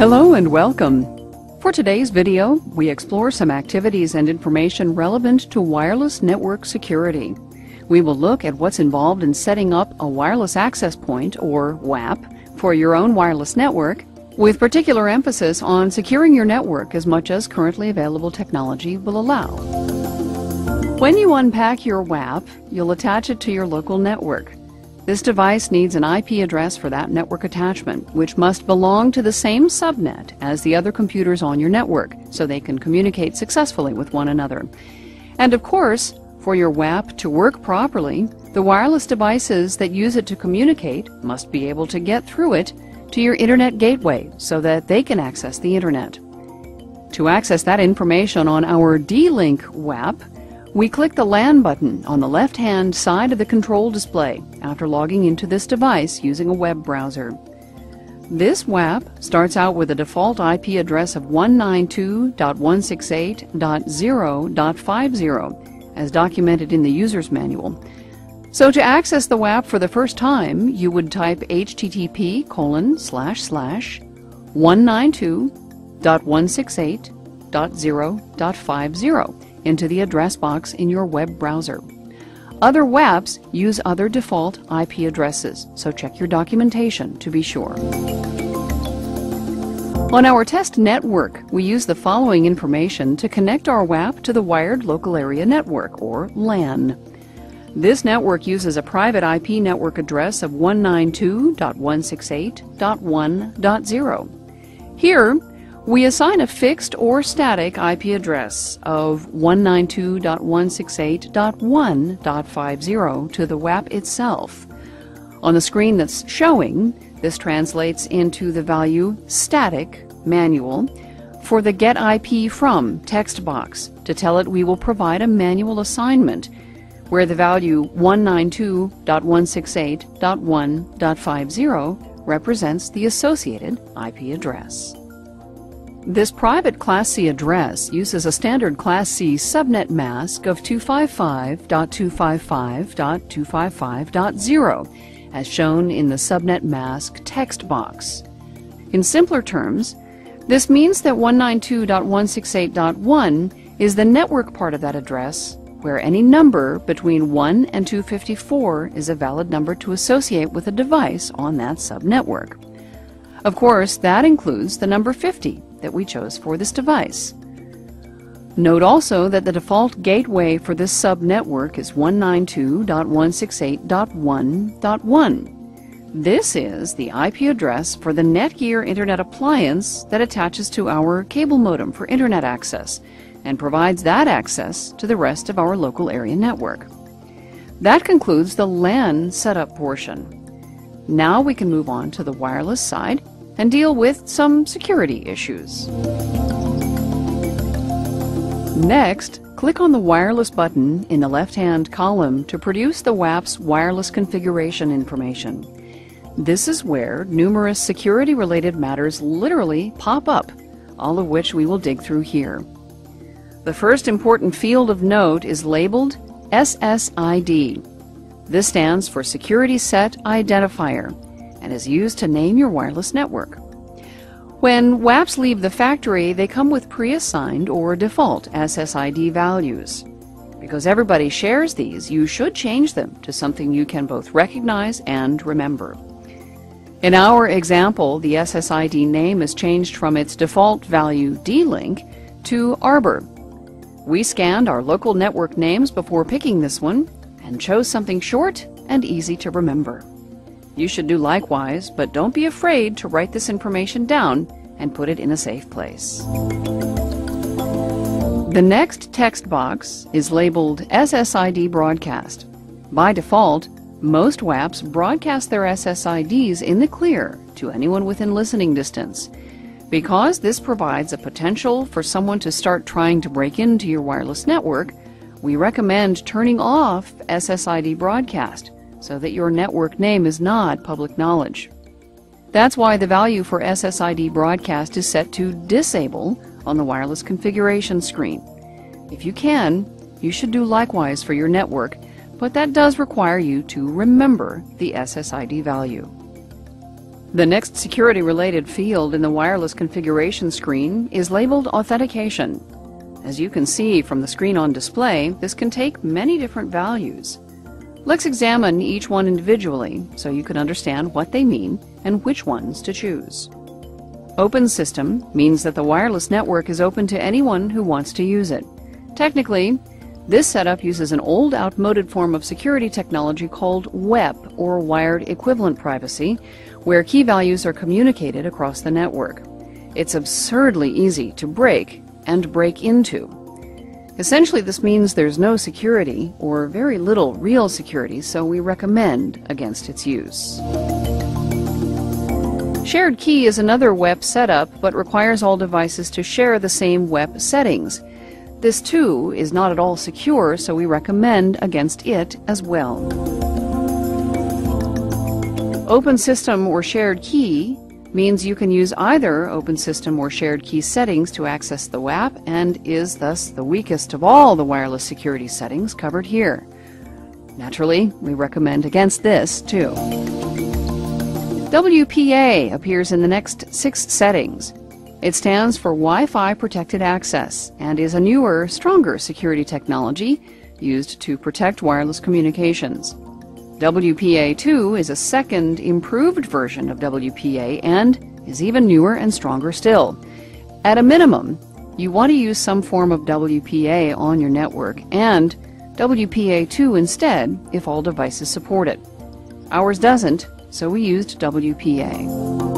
Hello and welcome. For today's video, we explore some activities and information relevant to wireless network security. We will look at what's involved in setting up a wireless access point, or WAP, for your own wireless network, with particular emphasis on securing your network as much as currently available technology will allow. When you unpack your WAP, you'll attach it to your local network. This device needs an IP address for that network attachment, which must belong to the same subnet as the other computers on your network, so they can communicate successfully with one another. And of course, for your WAP to work properly, the wireless devices that use it to communicate must be able to get through it to your Internet gateway so that they can access the Internet. To access that information on our D-Link WAP, we click the LAN button on the left-hand side of the control display after logging into this device using a web browser. This WAP starts out with a default IP address of 192.168.0.50 as documented in the user's manual. So to access the WAP for the first time, you would type http://192.168.0.50 into the address box in your web browser. Other WAPs use other default IP addresses, so check your documentation to be sure. On our test network, we use the following information to connect our WAP to the Wired Local Area Network, or LAN. This network uses a private IP network address of 192.168.1.0. Here, we assign a fixed or static IP address of 192.168.1.50 to the WAP itself. On the screen that's showing, this translates into the value static manual for the Get IP From text box to tell it we will provide a manual assignment where the value 192.168.1.50 represents the associated IP address. This private Class C address uses a standard Class C subnet mask of 255.255.255.0 as shown in the subnet mask text box. In simpler terms, this means that 192.168.1 is the network part of that address, where any number between 1 and 254 is a valid number to associate with a device on that subnetwork. Of course, that includes the number 50 that we chose for this device. Note also that the default gateway for this subnetwork is 192.168.1.1. This is the IP address for the Netgear Internet appliance that attaches to our cable modem for Internet access and provides that access to the rest of our local area network. That concludes the LAN setup portion. Now we can move on to the wireless side and deal with some security issues. Next, click on the wireless button in the left-hand column to produce the WAP's wireless configuration information. This is where numerous security-related matters literally pop up, all of which we will dig through here. The first important field of note is labeled SSID. This stands for Security Set Identifier and is used to name your wireless network. When WAPs leave the factory, they come with pre-assigned or default SSID values. Because everybody shares these, you should change them to something you can both recognize and remember. In our example, the SSID name is changed from its default value D-Link to Arbor. We scanned our local network names before picking this one and chose something short and easy to remember. You should do likewise, but don't be afraid to write this information down and put it in a safe place. The next text box is labeled SSID Broadcast. By default, most WAPs broadcast their SSIDs in the clear to anyone within listening distance. Because this provides a potential for someone to start trying to break into your wireless network, we recommend turning off SSID Broadcast so that your network name is not public knowledge. That's why the value for SSID Broadcast is set to Disable on the wireless configuration screen. If you can, you should do likewise for your network, but that does require you to remember the SSID value. The next security-related field in the wireless configuration screen is labeled Authentication. As you can see from the screen on display, this can take many different values. Let's examine each one individually so you can understand what they mean and which ones to choose. Open System means that the wireless network is open to anyone who wants to use it. Technically, this setup uses an old, outmoded form of security technology called WEP, or Wired Equivalent Privacy, where key values are communicated across the network. It's absurdly easy to break and break into. Essentially, this means there's no security, or very little real security, so we recommend against its use. Shared key is another WEP setup, but requires all devices to share the same WEP settings. This, too, is not at all secure, so we recommend against it as well. Open System or Shared Key means you can use either Open System or Shared Key settings to access the WAP and is thus the weakest of all the wireless security settings covered here. Naturally, we recommend against this, too. WPA appears in the next 6 settings. It stands for Wi-Fi Protected Access and is a newer, stronger security technology used to protect wireless communications. WPA2 is a second, improved version of WPA and is even newer and stronger still. At a minimum, you want to use some form of WPA on your network and WPA2 instead if all devices support it. Ours doesn't, so we used WPA.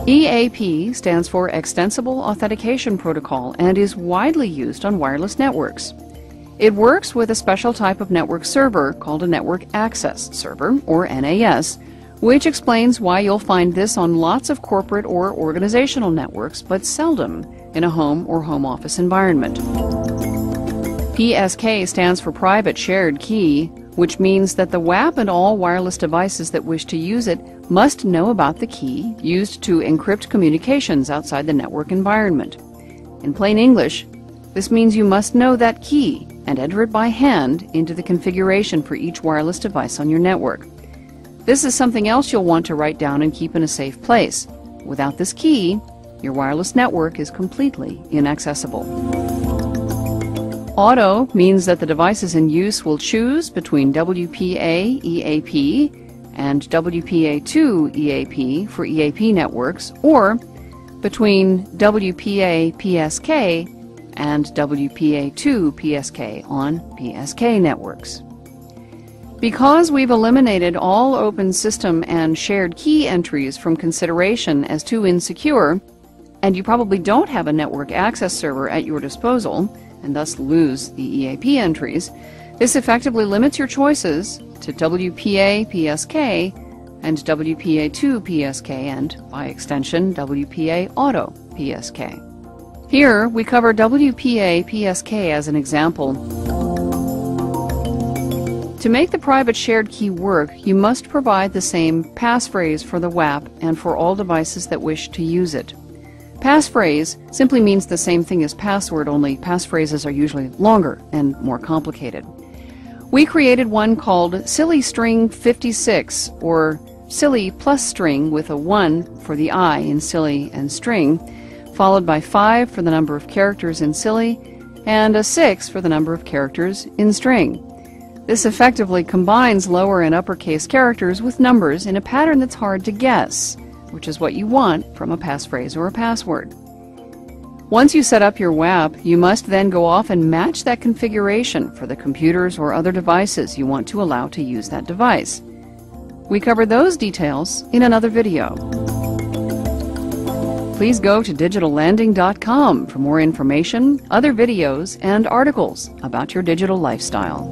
EAP stands for Extensible Authentication Protocol and is widely used on wireless networks. It works with a special type of network server called a Network Access Server, or NAS, which explains why you'll find this on lots of corporate or organizational networks, but seldom in a home or home office environment. PSK stands for Private Shared Key, which means that the WAP and all wireless devices that wish to use it must know about the key used to encrypt communications outside the network environment. In plain English, this means you must know that key and enter it by hand into the configuration for each wireless device on your network. This is something else you'll want to write down and keep in a safe place. Without this key, your wireless network is completely inaccessible. Auto means that the devices in use will choose between WPA EAP and WPA2 EAP for EAP networks, or between WPA PSK and WPA2 PSK on PSK networks. Because we've eliminated all open system and shared key entries from consideration as too insecure, and you probably don't have a network access server at your disposal, and thus lose the EAP entries, this effectively limits your choices to WPA PSK and WPA2 PSK and, by extension, WPA Auto PSK. Here, we cover WPA PSK as an example. To make the private shared key work, you must provide the same passphrase for the WAP and for all devices that wish to use it. Passphrase simply means the same thing as password, only passphrases are usually longer and more complicated. We created one called Silly String 56, or Silly plus string with a 1 for the I in silly and string, followed by 5 for the number of characters in silly, and a 6 for the number of characters in string. This effectively combines lower and uppercase characters with numbers in a pattern that's hard to guess, which is what you want from a passphrase or a password. Once you set up your WAP, you must then go off and match that configuration for the computers or other devices you want to allow to use that device. We cover those details in another video. Please go to digitallanding.com for more information, other videos, and articles about your digital lifestyle.